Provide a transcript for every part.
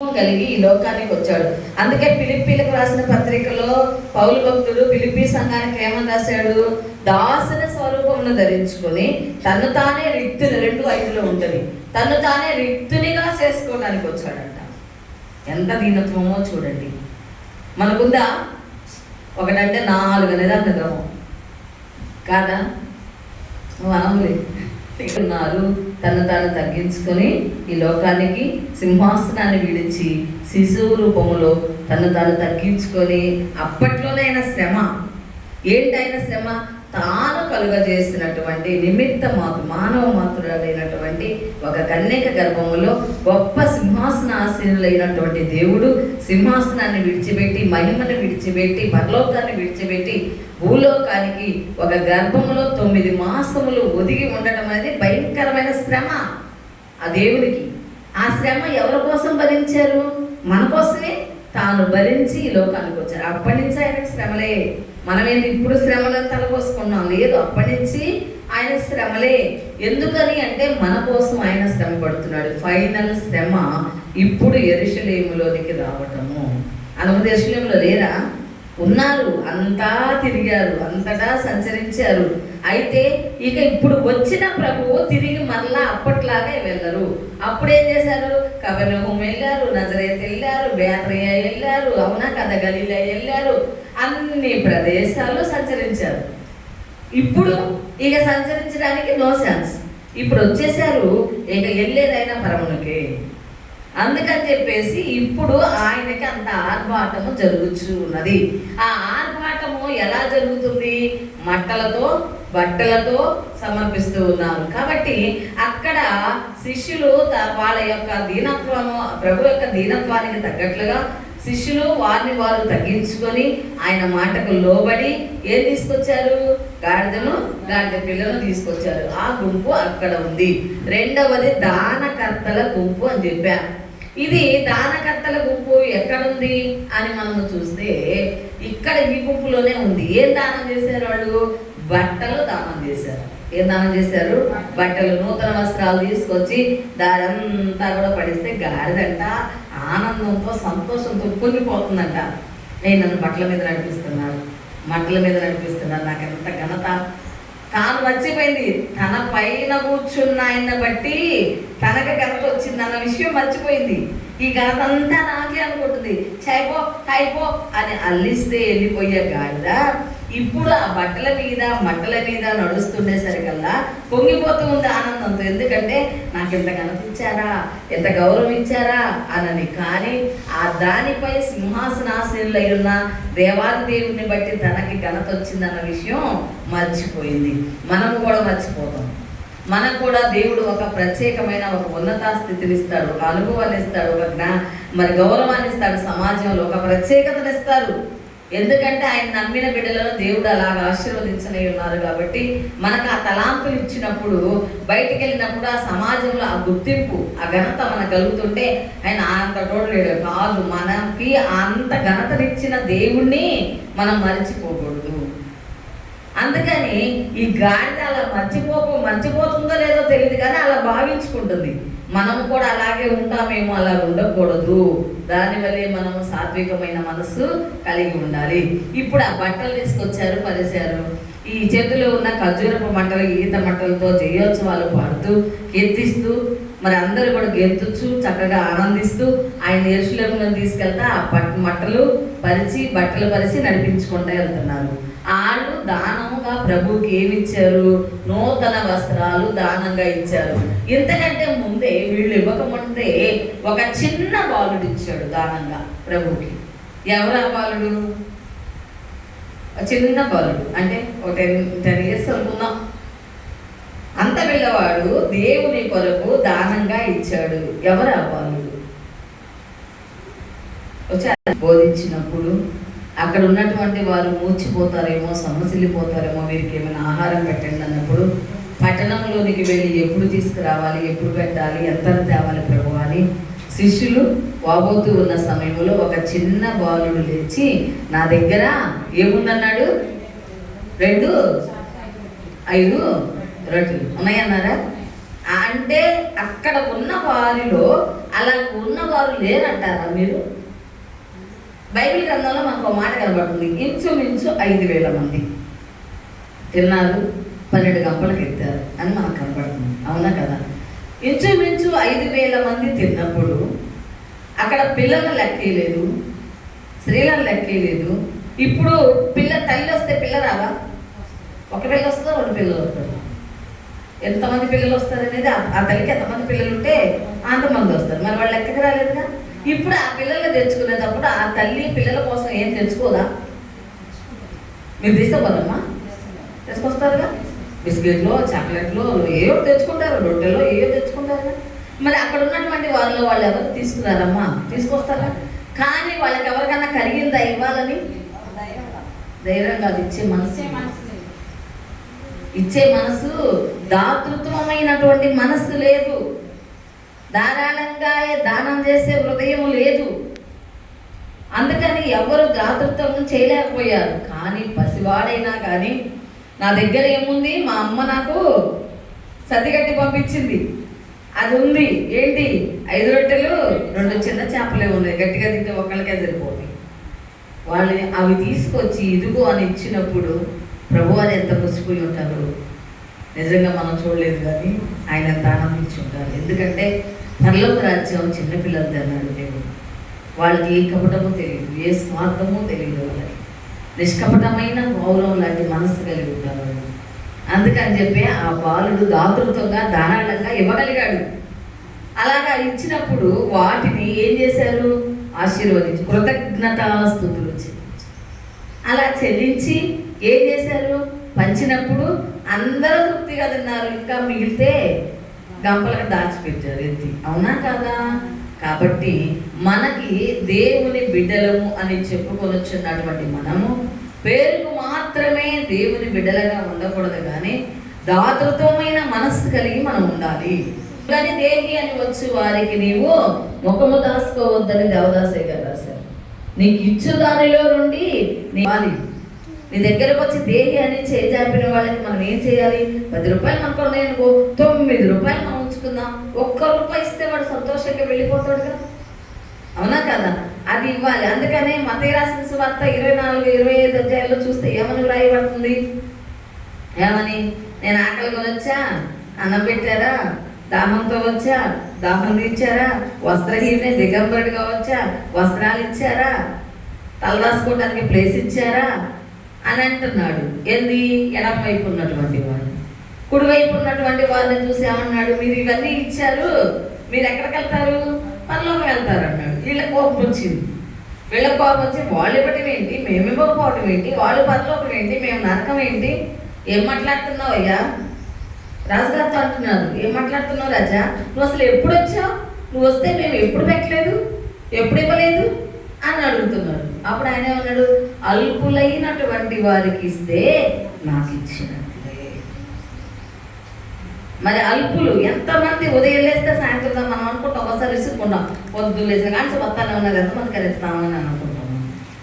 కలిగి ఈ లోకానికి వచ్చాడు. అందుకే ఫిలిప్పీలకు రాసిన పత్రికలో పౌలు భక్తుడు ఫిలిప్పీ సంఘానికి ఏమని రాశాడు? దాసుని స్వరూపమును ధరించుకొని తను తానే రిక్తుని 2:5 ఉంటుంది, తను తానే రిక్తునిగా చేసుకోవడానికి వచ్చాడంట. ఎంత దీనత్వమో చూడండి. మనకుందా ఒకటంటే 4 నెలల నిద్రమో కాదా? మామూలే ఉన్నారు. తను తాను తగ్గించుకొని ఈ లోకానికి సింహాసనాన్ని విడిచి శిశువు రూపములో తను తాను తగ్గించుకొని అప్పట్లోనే ఆయన శ్రమ ఏంటైన శ్రమ? తాను కలుగజేసినటువంటి మానవ మాతృడైనటువంటి ఒక కన్యక గర్భములో గొప్ప సింహాసనాసీనులైనటువంటి దేవుడు సింహాసనాన్ని విడిచిపెట్టి, మహిమను విడిచిపెట్టి, పరలోకాన్ని విడిచిపెట్టి భూలోకానికి ఒక గర్భములో 9 మాసములు ఒదిగి ఉండటం అనేది భయంకరమైన శ్రమ ఆ దేవుడికి. ఆ శ్రమ ఎవరి కోసం భరించారు? మన కోసమే తాను భరించి ఈ లోకానికి వచ్చారు. అప్పటి నుంచి ఆయనకు శ్రమలే. మనమేంటి ఇప్పుడు శ్రమలను తలపోసుకున్నాం? లేదు, అప్పటి నుంచి ఆయన శ్రమలే. ఎందుకని అంటే మన కోసం ఆయన శ్రమ పడుతున్నాడు. ఫైనల్ శ్రమ ఇప్పుడు యెరూషలేములోనికి రావటము. అనుమతి యెరూషలేములో లేరా? ఉన్నారు, అంతా తిరిగారు, అంతటా సంచరించారు. అయితే ఇక ఇప్పుడు వచ్చిన ప్రభువు తిరిగి మరలా అప్పట్లాగే వెళ్ళరు. అప్పుడేం చేశారు? కపెర్నహూము వెళ్ళారు, నజరేతు వెళ్ళారు, బేత్లెహేము వెళ్ళారు, అవునా కదా, గలిలయ వెళ్ళారు, అన్ని ప్రదేశాలు సంచరించారు. ఇప్పుడు ఇక సంచరించడానికి నో ఛాన్స్. ఇప్పుడు వచ్చేసారు, ఇక వెళ్ళేదైనా పరమునకే. అందుకని చెప్పేసి ఇప్పుడు ఆయనకి అంత ఆర్భాటము జరుగుతూ ఉన్నది. ఆ ఆర్భాటము ఎలా జరుగుతుంది? మట్టలతో బట్టలతో సమర్పిస్తూ ఉన్నారు. కాబట్టి అక్కడ శిష్యులు వాళ్ళ యొక్క దీనత్వము, ప్రభు యొక్క దీనత్వానికి తగ్గట్లుగా శిష్యులు వారిని వారు తగ్గించుకొని ఆయన మాటకు లోబడి ఏం తీసుకొచ్చారు? గాడిద పిల్లను తీసుకొచ్చారు. ఆ గుంపు అక్కడ ఉంది. రెండవది దానకర్తల గుంపు అని చెప్పాను. ఇది దానకర్తల గుంపు ఎక్కడుంది అని మనము చూస్తే ఇక్కడ ఈ గుంపులోనే ఉంది. ఏం దానం చేశారు వాళ్ళు? బట్టలు దానం చేశారు. ఏం దానం చేశారు? బట్టలు, నూతన వస్త్రాలు తీసుకొచ్చి దారంతా కూడా పడిస్తే గాడిదంట ఆనందంతో సంతోషంతో పొంగిపోతుందంట. నన్ను బట్టల మీద నడిపిస్తున్నారు, మట్టల మీద నడిపిస్తున్నారు, నాకు ఎంత ఘనత. తాను మర్చిపోయింది, తన పైన కూర్చున్న ఆయన బట్టి తనకు ఘనత వచ్చిందన్న విషయం మర్చిపోయింది. ఈ ఘనత అంతా నాకే అనుకుంటుంది. చైపో హైపో అని అల్లిస్తే వెళ్ళిపోయే గాడిద ఇప్పుడు ఆ బట్టల మీద మట్టల మీద నడుస్తుండేసరికల్లా పొంగిపోతూ ఉంది ఆనందంతో. ఎందుకంటే నాకు ఎంత ఘనత ఇచ్చారా, ఎంత గౌరవం ఇచ్చారా అనని. కానీ ఆ దానిపై సింహాసనాసీనులై ఉన్న దేవాది దేవుడిని బట్టి తనకి ఘనత వచ్చిందన్న విషయం మర్చిపోయింది. మనము కూడా మర్చిపోతాం. మనకు కూడా దేవుడు ఒక ప్రత్యేకమైన ఒక ఉన్నత స్థితిని ఇస్తాడు, ఒక అనుభవాన్ని ఇస్తాడు, మరి గౌరవాన్ని ఇస్తాడు, సమాజంలో ఒక ప్రత్యేకతను ఇస్తారు. ఎందుకంటే ఆయన నమ్మిన బిడ్డలను దేవుడు అలాగ ఆశీర్వదించనే ఉన్నారు. కాబట్టి మనకు ఆ తలాంతులు ఇచ్చినప్పుడు బయటికి వెళ్ళినప్పుడు ఆ సమాజంలో ఆ గుర్తింపు, ఆ ఘనత మనకు కలుగుతుంటే ఆయన అంత తోడలేడు కాదు. మనకి అంత ఘనతనిచ్చిన దేవుణ్ణి మనం మర్చిపోకూడదు. అందుకని ఈ గాడిద అలా మర్చిపోతుందో లేదో తెలియదు, కానీ అలా భావించుకుంటుంది. మనము కూడా అలాగే ఉంటామేమో, అలా ఉండకూడదు. దానివల్లే మనము సాత్వికమైన మనసు కలిగి ఉండాలి. ఇప్పుడు ఆ బట్టలు తీసుకొచ్చారు, పరిచారు. ఈ చేతిలో ఉన్న ఖర్జూరపు మంటలు, ఈత మంటలతో జయోత్సవాలు పాడుతూ కీర్తిస్తూ మరి అందరూ కూడా గెంతుచ్చు చక్కగా ఆనందిస్తూ ఆయన యెరూషలేములో తీసుకెళ్తా ఆ మట్టలు పరిచి బట్టలు పరిచి నడిపించుకుంటూ వెళ్తున్నారు. వాళ్ళు దానంగా ప్రభుకి ఏమిచ్చారు? నూతన వస్త్రాలు దానంగా ఇచ్చారు. ఇంతకంటే ముందే వీళ్ళు ఇవ్వకముందే ఒక చిన్న బాలుడు ఇచ్చాడు దానంగా ప్రభుకి. ఎవరు ఆ బాలుడు? చిన్న బాలుడు అంటే ఒక 10 years అనుకుందాం. అంత పిల్లవాడు దేవుని కొరకు దానంగా ఇచ్చాడు. ఎవరు ఆ బాలుడు? బోధించినప్పుడు అక్కడ ఉన్నటువంటి వారు మూర్చిపోతారేమో, సొమ్మసిల్లిపోతారేమో, వీరికి ఏమైనా ఆహారం పెట్టండి అన్నప్పుడు పట్టణంలోనికి వెళ్ళి ఎప్పుడు తీసుకురావాలి, ఎప్పుడు పెట్టాలి, ఎంత తేవాలి ప్రభు అని శిష్యులు వాబోతూ ఉన్న సమయంలో ఒక చిన్న బాలుడు లేచి నా దగ్గర ఏముందన్నాడు? 2, 5 రొట్టెలు ఉన్నాయన్నారా? అంటే అక్కడ ఉన్న వారిలో అలా ఉన్నవారు లేరంటారా మీరు? బైబిల్ గ్రంథంలో మనకు ఒక మాట కనబడుతుంది, ఇంచుమించు 5,000 మంది తిన్నారు, 12 గంపలకు ఎత్తారు అని మనకు కనబడుతుంది. అవునా కదా? ఇంచుమించు 5,000 మంది తిన్నప్పుడు అక్కడ పిల్లల లెక్కేయలేదు, స్త్రీలను లెక్కేయలేదు. ఇప్పుడు తల్లి వస్తే పిల్ల రావా? ఒక పిల్ల వస్తుందో 2 పిల్లలు వస్తారు. ఎంతమంది పిల్లలు వస్తారు అనేది ఆ తల్లికి ఎంతమంది పిల్లలు ఉంటే అంతమంది వస్తారు. మరి వాళ్ళు లెక్కకి రాలేదుగా. ఇప్పుడు ఆ పిల్లలు తెచ్చుకునేటప్పుడు ఆ తల్లి పిల్లల కోసం ఏం తెచ్చుకోదా? మీరు తీసుకోపోదమ్మా, తెచ్చుకొస్తారుగా. బిస్కెట్లు, చాక్లెట్లు ఏవో తెచ్చుకుంటారు, రొట్టెలో ఏవో తెచ్చుకుంటారు. మరి అక్కడ ఉన్నటువంటి వాళ్ళు ఎవరు తీసుకున్నారమ్మా? తీసుకొస్తారా? కానీ వాళ్ళకి ఎవరికైనా కలిగిందా ఇవ్వాలని? ధైర్యం కాదు, ఇచ్చే మనసు దాతృత్వమైనటువంటి మనస్సు లేదు, ధారాళంగా దానం చేసే హృదయం లేదు. అందుకని ఎవరు దాతృత్వం చేయలేకపోయారు. కానీ పసివాడైనా కానీ నా దగ్గర ఏముంది, మా అమ్మ నాకు సర్దిగట్టి పంపించింది, అది ఉంది. ఏంటి? 5 రొట్టెలు 2 చిన్న చేపలే ఉన్నాయి, గట్టిగా తింటే ఒక్కళ్ళకే సరిపోతుంది. వాళ్ళని అవి తీసుకొచ్చి ఇదిగో అని ఇచ్చినప్పుడు ప్రభు అని ఎంత ముసిపోయి ఉంటారు. నిజంగా మనం చూడలేదు కానీ ఆయన ఎంత ఆనందించి ఉంటారు. ఎందుకంటే పరలోక రాజ్యం చిన్నపిల్లలది అన్నాడు దేవుడు. వాళ్ళకి ఏ కపటము తెలియదు, ఏ స్వార్థము తెలియదు. వాళ్ళకి నిష్కపటమైన గౌరవం లాంటి మనస్సు కలిగి ఉంటారు. అందుకని చెప్పి ఆ బాలుడు దాతృత్వంగా ధారాళంగా ఇవ్వగలిగాడు. అలాగా ఇచ్చినప్పుడు వాటిని ఏం చేశారు? ఆశీర్వదించి కృతజ్ఞతాస్తుతులు చెల్లించి, అలా చెల్లించి ఏం చేశారు? పంచినప్పుడు అందరూ తృప్తిగా తిన్నారు. ఇంకా మిగిలితే గంపలకు దాచిపెట్టారు ఎత్తి. అవునా కాదా? కాబట్టి మనకి దేవుని బిడ్డలము అని చెప్పుకొనొచ్చున్నటువంటి మనము పేరుకు మాత్రమే దేవుని బిడ్డలుగా ఉండకూడదు, కానీ దాతృత్వమైన మనస్సు కలిగి మనం ఉండాలి. కానీ దేహి అని వచ్చి వారికి నీవు ముఖము దాచుకోవద్దని దేవదాసే గారు రాశారు. నీకు ఇచ్చు దానిలో నుండి నీ దగ్గరకు వచ్చి దేహి అని చేజాపిన వాళ్ళకి మనం ఏం చేయాలి? 10 రూపాయలు అనుకోండి, 9 రూపాయలు మనం ఉంచుకుందాం. 1 రూపాయి ఇస్తే వాడు సంతోషంగా వెళ్ళిపోతాడు కదా. అవునా కదా? అది ఇవ్వాలి. అందుకనే మత్తయి రాసిన సువార్త 24-25 అధ్యాయాల్లో చూస్తే ఏమని వ్రాయబడుతుంది? ఏమని? నేను ఆకలిగా వచ్చా, అన్నం పెట్టారా? దాహంతో వచ్చా, దాహం తీర్చారా? వస్త్రహీనే దిగంబడిగా వచ్చా, వస్త్రాలు ఇచ్చారా? తలదాసుకోవడానికి ప్లేస్ ఇచ్చారా అని అంటున్నాడు. ఏంది? ఎడమ వైపు ఉన్నటువంటి వాడు. కుడివైపు ఉన్నటువంటి వారిని చూసి ఏమన్నాడు? మీరు ఇవన్నీ ఇచ్చారు, మీరు ఎక్కడికి వెళ్తారు? పరలోకం వెళ్తారు అన్నాడు. వీళ్ళ కోపం వచ్చింది. వీళ్ళ కోపం వచ్చి వాళ్ళు ఇవ్వటం ఏంటి, మేము ఇవ్వకపోవటం ఏంటి, వాళ్ళు పరలోకం ఏంటి, మేము నరకం ఏంటి, ఏం మాట్లాడుతున్నావు అయ్యా? రాజుగారితో అంటున్నారు, ఏం మాట్లాడుతున్నావు రాజా? నువ్వు అసలు ఎప్పుడు వచ్చావు? నువ్వు వస్తే మేము ఎప్పుడు పెట్టలేదు, ఎప్పుడు ఇవ్వలేదు అని అడుగుతున్నాడు. అప్పుడు ఆయన ఏమన్నాడు? అల్పులైనటువంటి వారికి ఇస్తే నాకు ఇచ్చినట్లే. మరి అల్పులు ఎంతమంది? ఉదయం లేస్తే సాయంత్రం మనం అనుకుంటాం, ఒకసారి విసుక్కుంటాం, పొద్దున్న లేసిన కానీ వస్తానే ఉన్నారు, ఎంతమంది కరెస్తామని అనుకుంటాం.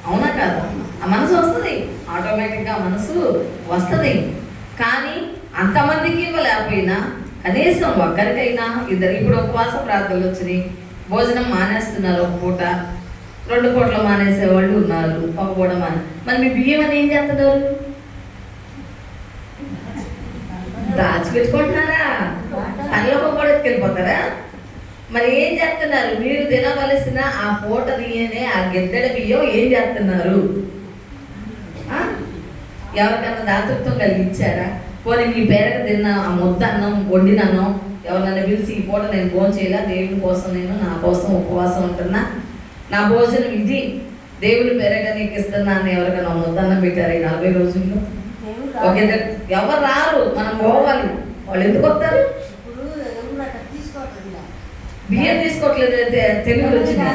అవునా కాదా? ఆ మనసు వస్తుంది, ఆటోమేటిక్గా మనసు వస్తుంది. కానీ అంతమందికి ఇవ్వలేకపోయినా కనీసం ఒక్కరికైనా ఇద్దరు. ఇప్పుడు ఉపవాస ప్రార్థనలు వచ్చినాయి, భోజనం మానేస్తున్నారు, 1 పూట 2 పూటలు మానేసే వాళ్ళు ఉన్నారు, 1 పూట మరి మీ బియ్యం అని ఏం చేస్తున్నారు? దాచిపెట్టుకుంటున్నారా? పనిలోకి కూడా ఎత్తుకెళ్ళిపోతారా? మరి ఏం చేస్తున్నారు? మీరు తినవలసిన ఆ పూట బియ్యనే, ఆ గిద్దెడ బియ్యం ఏం చేస్తున్నారు? ఎవరికన్నా దాతృత్వం కలిగించారా? పోనీ మీ పేరట తిన్న ఆ ముద్ద అన్నం, వండిన అన్నం ఎవరన్నా పిలిచి ఈ పూట నేను భోజనం చేయాలా, దేవుని కోసం నేను నా కోసం ఉపవాసం ఉంటున్నా, నా భోజనం ఇది, దేవుని పేరట నీకు ఇస్తున్నా అని ఎవరికైనా ముద్దన్నం పెట్టారు ఈ 40 రోజుల్లో? ఎవరు రారు, మనం పోవాలి. వాళ్ళు ఎందుకు వస్తారు? బియ్యం తీసుకోవట్లేదు, తెలుగులో వచ్చింది.